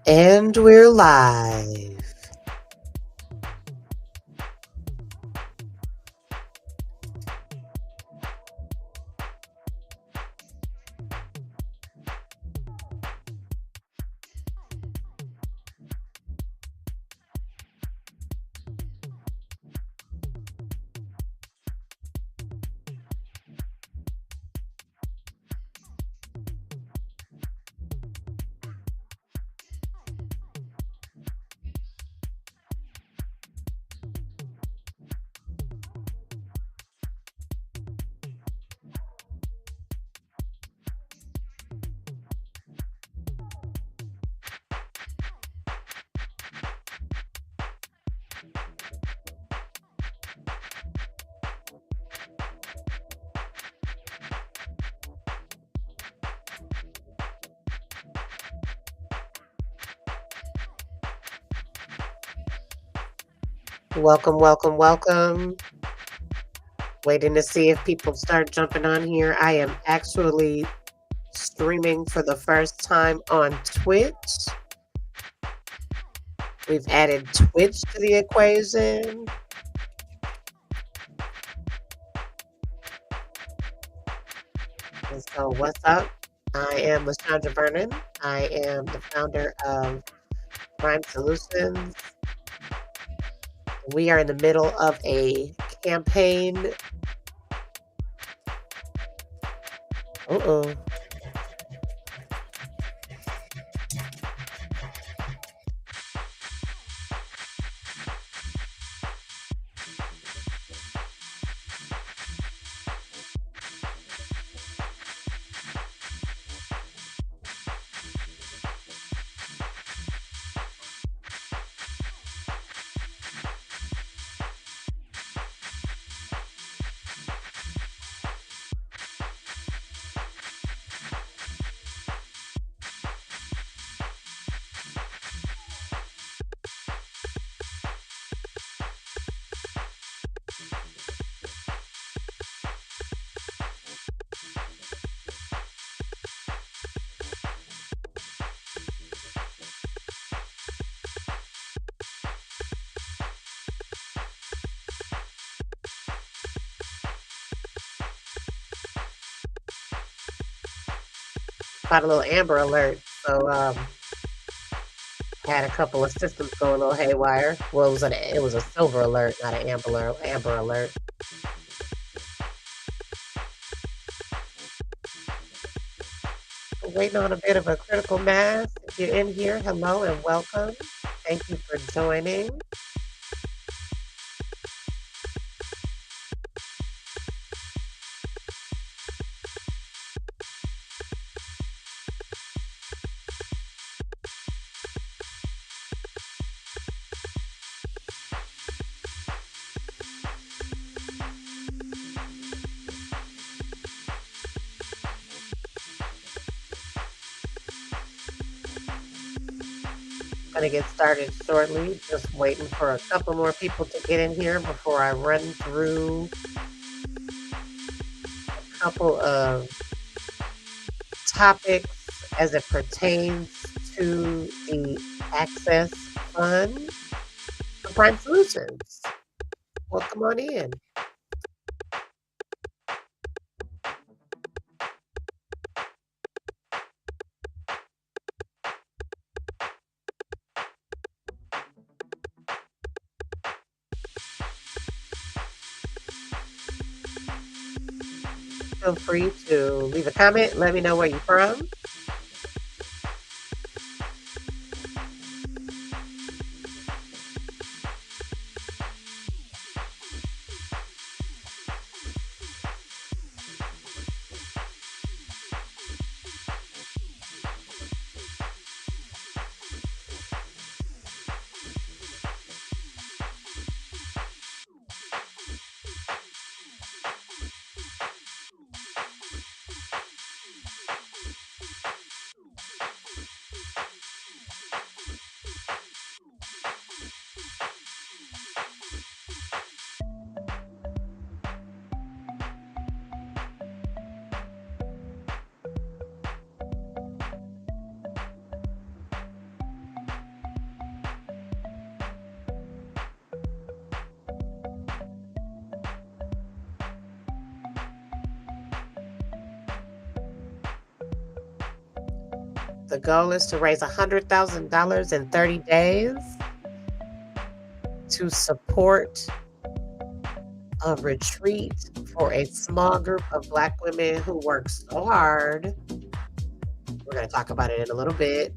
And we're live. Welcome, welcome, welcome. Waiting to see if people start jumping on here. I am actually streaming for the first time on Twitch. We've added Twitch to the equation. And so, what's up? I am LaShondra Vernon. I am the founder of Prime Solutions. We are in the middle of a campaign. Uh-oh. Got a little Amber Alert. So, had a couple of systems go a little haywire. Well, it was a silver alert, not an Amber Alert. We're waiting on a bit of a critical mass. If you're in here, hello and welcome. Thank you for joining. Gonna get started shortly. Just waiting for a couple more people to get in here before I run through a couple of topics as it pertains to the Access Fund for Prime Solutions. Welcome on in. Feel free to leave a comment. Let me know where you're from. The goal is to raise $100,000 in 30 days to support a retreat for a small group of Black women who work so hard. We're going to talk about it in a little bit.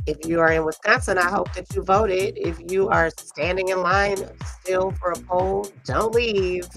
If you are in Wisconsin, I hope that you voted. If you are standing in line still for a poll, don't leave.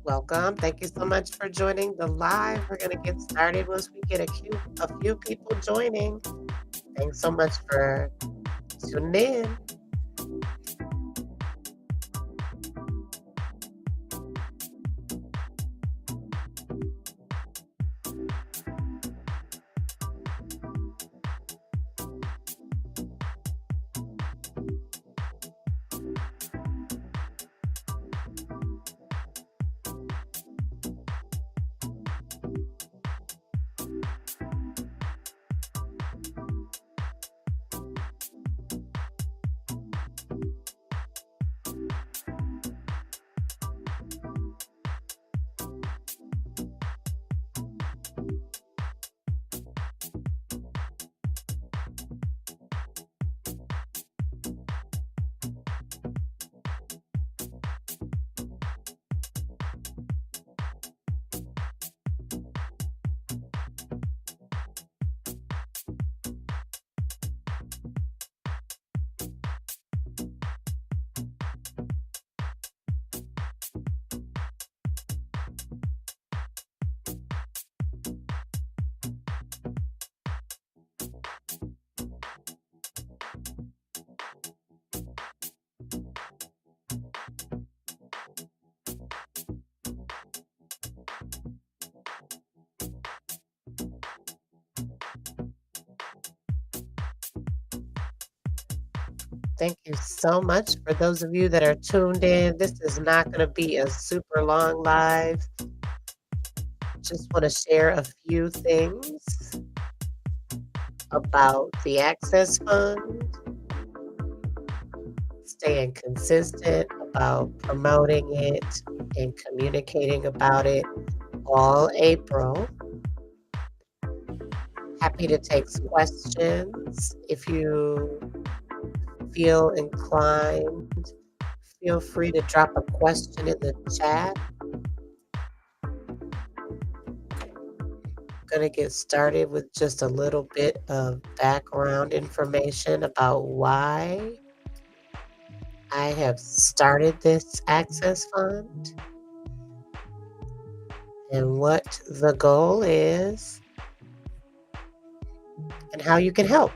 Welcome. Thank you so much for joining the live. We're going to get started once we get a few people joining. Thanks so much for tuning in. Thank you so much for those of you that are tuned in. This is not going to be a super long live. Just want to share a few things about the Access Fund, staying consistent about promoting it and communicating about it all April. Happy to take some questions. If you feel inclined, feel free to drop a question in the chat. Going to get started with just a little bit of background information about why I have started this Access Fund and what the goal is and how you can help.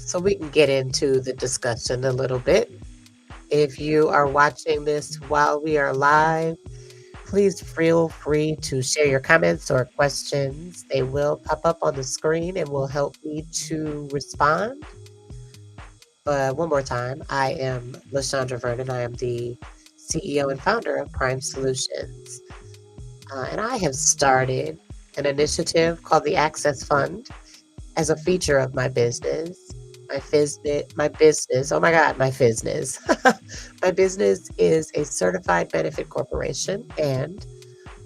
So we can get into the discussion a little bit. If you are watching this while we are live, please feel free to share your comments or questions. They will pop up on the screen and will help me to respond. But one more time, I am LaShondra Vernon. I am the CEO and founder of Prime Solutions. And I have started an initiative called the Access Fund as a feature of my business. My business, oh my God, my business. My business is a certified benefit corporation. And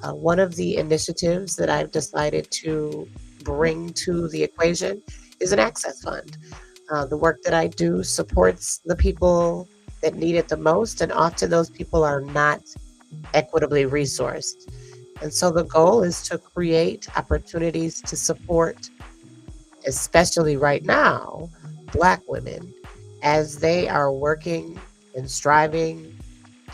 one of the initiatives that I've decided to bring to the equation is an access fund. The work that I do supports the people that need it the most, and often those people are not equitably resourced. And so the goal is to create opportunities to support, especially right now, Black women as they are working and striving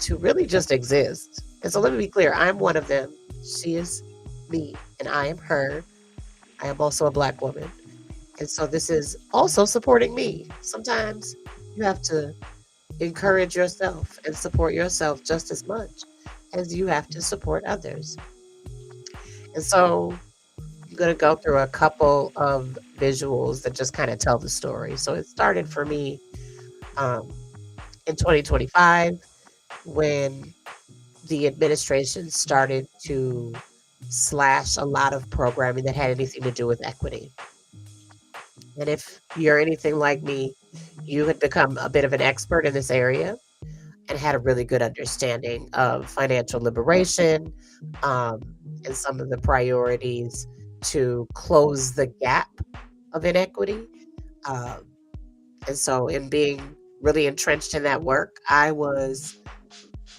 to really just exist. And so let me be clear, I'm one of them. She is me, and I am her. I am also a Black woman. And so this is also supporting me. Sometimes you have to encourage yourself and support yourself just as much as you have to support others. And so I'm going to go through a couple of visuals that just kind of tell the story. So it started for me in 2025 when the administration started to slash a lot of programming that had anything to do with equity. And if you're anything like me, you had become a bit of an expert in this area and had a really good understanding of financial liberation um, and some of the priorities to close the gap of inequity. Um, and so, in being really entrenched in that work, I was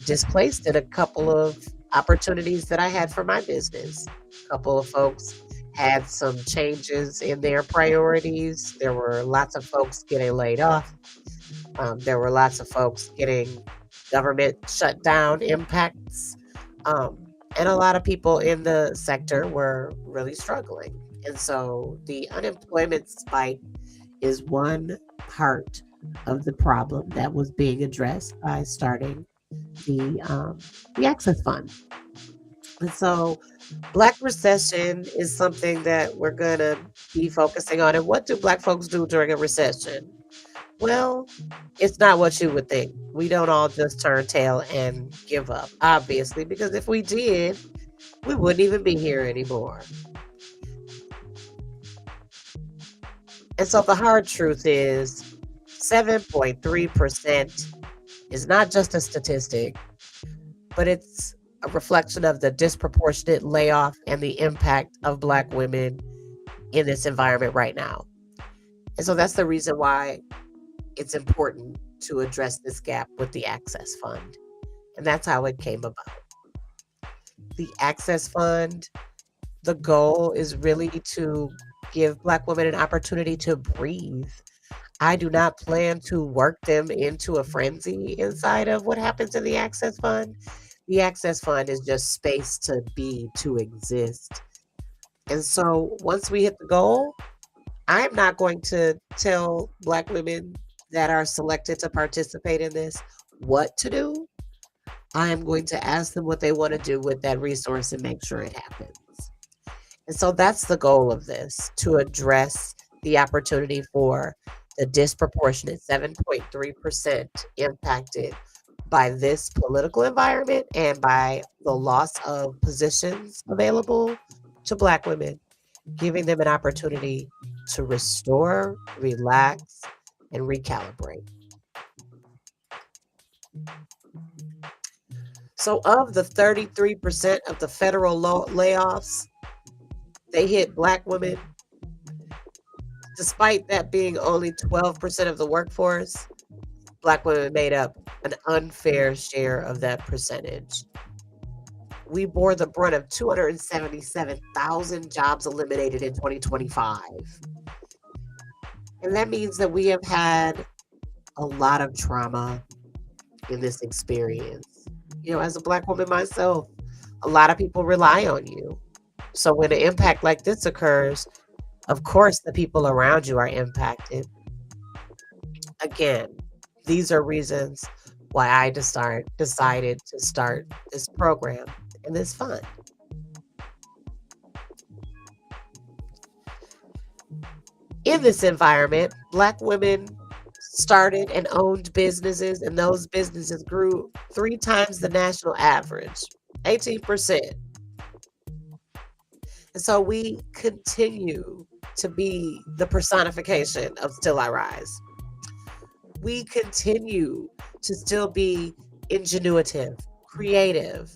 displaced in a couple of opportunities that I had for my business. A couple of folks had some changes in their priorities. There were lots of folks getting laid off. There were lots of folks getting government shutdown impacts. Um, and a lot of people in the sector were really struggling. And so the unemployment spike is one part of the problem that was being addressed by starting the Access Fund. And so Black recession is something that we're going to be focusing on. And what do Black folks do during a recession? Well, it's not what you would think. We don't all just turn tail and give up, obviously, because if we did, we wouldn't even be here anymore. And so the hard truth is 7.3% is not just a statistic, but it's a reflection of the disproportionate layoff and the impact of Black women in this environment right now. And so that's the reason why it's important to address this gap with the Access Fund. And that's how it came about. The Access Fund, the goal is really to give Black women an opportunity to breathe. I do not plan to work them into a frenzy inside of what happens in the Access Fund. The Access Fund is just space to be, to exist. And so once we hit the goal, I'm not going to tell Black women that are selected to participate in this what to do. I am going to ask them what they want to do with that resource and make sure it happens. And so that's the goal of this, to address the opportunity for the disproportionate 7.3% impacted by this political environment and by the loss of positions available to Black women, giving them an opportunity to restore, relax, and recalibrate. So, of the 33% of the federal layoffs, they hit Black women. Despite that being only 12% of the workforce, Black women made up an unfair share of that percentage. We bore the brunt of 277,000 jobs eliminated in 2025. And that means that we have had a lot of trauma in this experience. You know, as a Black woman myself, a lot of people rely on you. So when an impact like this occurs, of course, the people around you are impacted. Again, these are reasons why I decided to start this program and this fund. In this environment, Black women started and owned businesses, and those businesses grew 3 times the national average, 18%. And so we continue to be the personification of Still I Rise. We continue to still be ingenuitive, creative,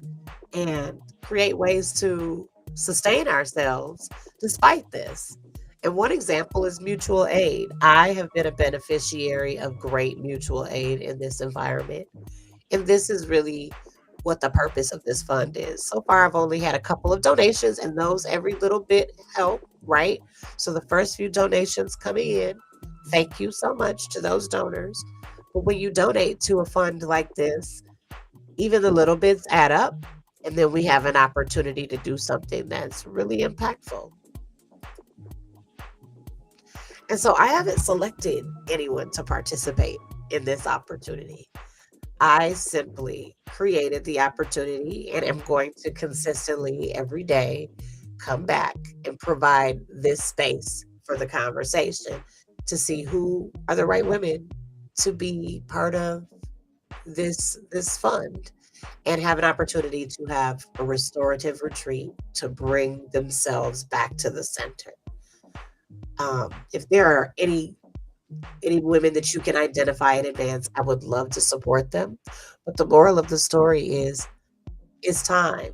and create ways to sustain ourselves despite this. And one example is mutual aid. I have been a beneficiary of great mutual aid in this environment. And this is really what the purpose of this fund is. So far, I've only had a couple of donations, and those every little bit help, right? So the first few donations coming in, thank you so much to those donors. But when you donate to a fund like this, even the little bits add up, and then we have an opportunity to do something that's really impactful. And so I haven't selected anyone to participate in this opportunity. I simply created the opportunity and am going to consistently every day come back and provide this space for the conversation to see who are the right women to be part of this fund and have an opportunity to have a restorative retreat to bring themselves back to the center. If there are any women that you can identify in advance, I would love to support them. But the moral of the story is it's time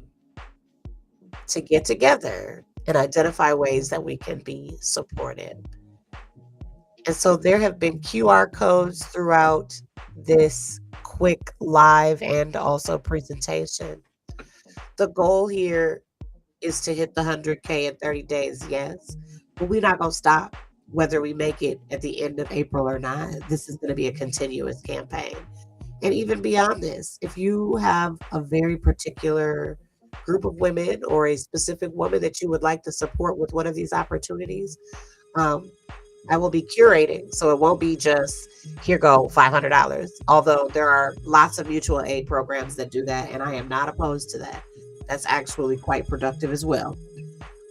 to get together and identify ways that we can be supported. And so there have been QR codes throughout this quick live and also presentation. The goal here is to hit the 100K in 30 days, yes, but we're not going to stop whether we make it at the end of April or not. This is going to be a continuous campaign. And even beyond this, if you have a very particular group of women or a specific woman that you would like to support with one of these opportunities, um, I will be curating. So it won't be just here go $500. Although there are lots of mutual aid programs that do that, and I am not opposed to that. That's actually quite productive as well.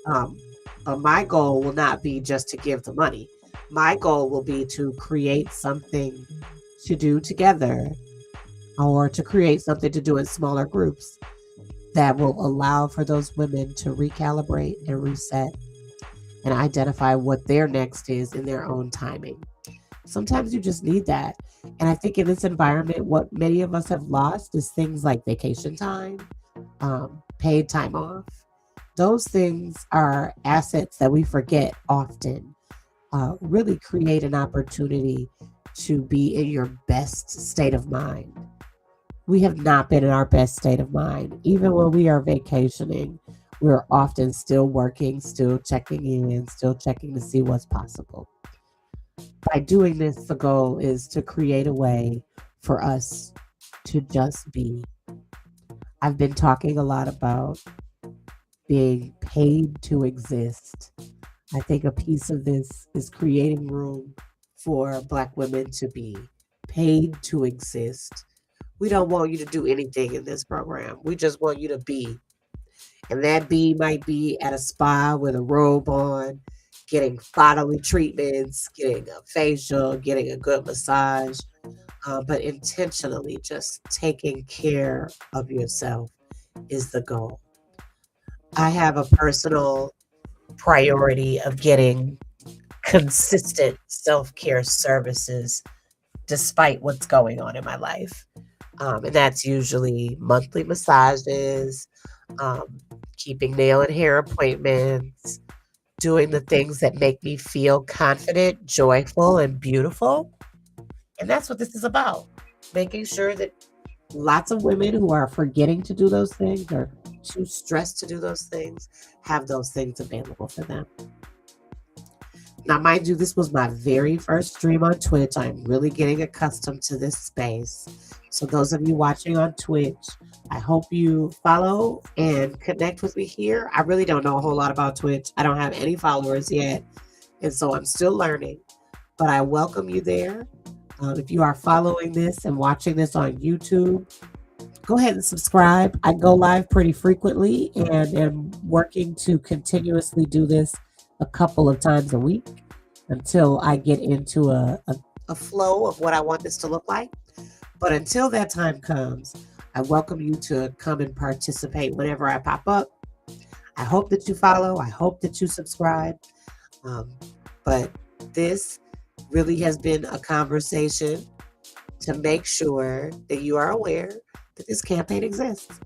Um, but my goal will not be just to give the money. My goal will be to create something to do together or to create something to do in smaller groups that will allow for those women to recalibrate and reset and identify what their next is in their own timing. Sometimes you just need that. And I think in this environment, what many of us have lost is things like vacation time, paid time off. Those things are assets that we forget often. Really create an opportunity to be in your best state of mind. We have not been in our best state of mind. Even when we are vacationing, we're often still working, still checking in, still checking to see what's possible. By doing this, the goal is to create a way for us to just be. I've been talking a lot about being paid to exist. I think a piece of this is creating room for Black women to be paid to exist. We don't want you to do anything in this program. We just want you to be. And that be might be at a spa with a robe on, getting bodily treatments, getting a facial, getting a good massage, but intentionally just taking care of yourself is the goal. I have a personal priority of getting consistent self-care services despite what's going on in my life. And that's usually monthly massages, um, keeping nail and hair appointments, doing the things that make me feel confident, joyful, and beautiful. And that's what this is about. Making sure that lots of women who are forgetting to do those things or too stressed to do those things have those things available for them. Now, mind you, this was my very first stream on Twitch. I'm really getting accustomed to this space. So those of you watching on Twitch, I hope you follow and connect with me here. I really don't know a whole lot about Twitch. I don't have any followers yet. And so I'm still learning, but I welcome you there. If you are following this and watching this on YouTube, go ahead and subscribe. I go live pretty frequently and am working to continuously do this a couple of times a week until I get into a flow of what I want this to look like. But until that time comes, I welcome you to come and participate whenever I pop up. I hope that you follow. I hope that you subscribe. But this really has been a conversation to make sure that you are aware that this campaign exists.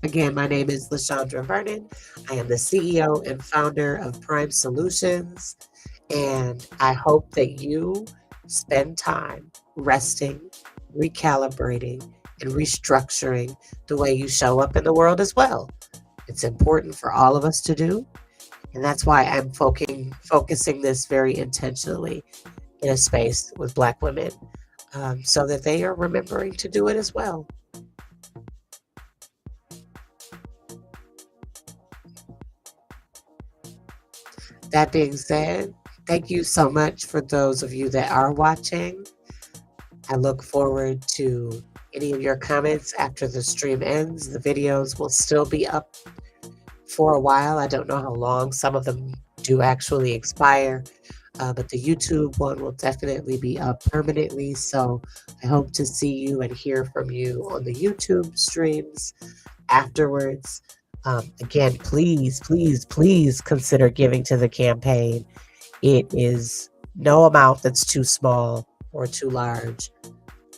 Again, my name is LaShondra Vernon. I am the CEO and founder of Prime Solutions, and I hope that you spend time resting, recalibrating, and restructuring the way you show up in the world as well. It's important for all of us to do, and that's why I'm focusing this very intentionally in a space with Black women, so that they are remembering to do it as well. That being said, thank you so much for those of you that are watching. I look forward to any of your comments after the stream ends. The videos will still be up for a while. I don't know how long. Some of them do actually expire, but the YouTube one will definitely be up permanently. So I hope to see you and hear from you on the YouTube streams afterwards. Again, please, please, please consider giving to the campaign. It is no amount that's too small or too large.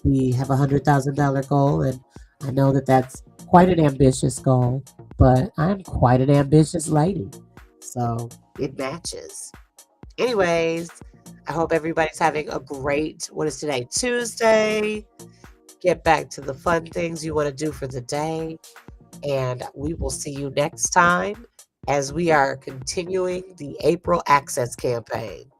We have a $100,000 goal, and I know that that's quite an ambitious goal, but I'm quite an ambitious lady, so it matches. Anyways, I hope everybody's having a great, what is today? Tuesday. Get back to the fun things you want to do for the day. And we will see you next time as we are continuing the April Access campaign.